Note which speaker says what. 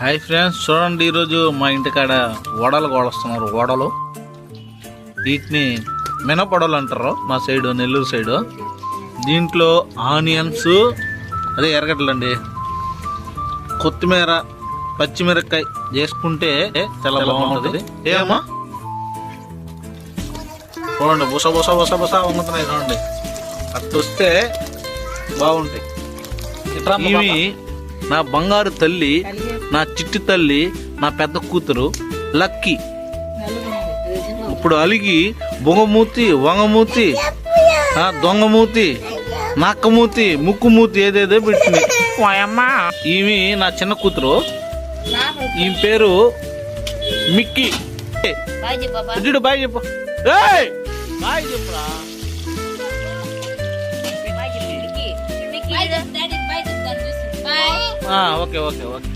Speaker 1: Hi friends, చూడండి ఈరోజు మా ఇంటికాడ వడలు కోడుస్తున్నారు. వడలు వీటిని మినపడలు అంటారు మా సైడు, నెల్లూరు సైడు. దీంట్లో ఆనియన్స్, అదే ఎర్రగడ్డలండి, కొత్తిమీర, పచ్చిమిరపకాయ చేసుకుంటే చాలా బాగుంటుంది. ఏమమ్మా చూడండి, బుస బుస బుస బుస వంగుతున్నాయి చూడండి. అట్లా వస్తే బాగుంటాయి. ఇవి నా బంగారు తల్లి, నా చిట్టి తల్లి, నా పెద్ద కూతురు లక్కీ. ఇప్పుడు అలిగి బొంగమూతి, వంగమూతి, దొంగమూతి, నక్కమూతి, ముక్కుమూతి ఏదేదో పెట్టింది. ఈమె నా చిన్న కూతురు, ఈమె పేరు మిక్కీ. బాయ్ చెప్పు, బాయ్ చెప్పురా. Okay okay okay.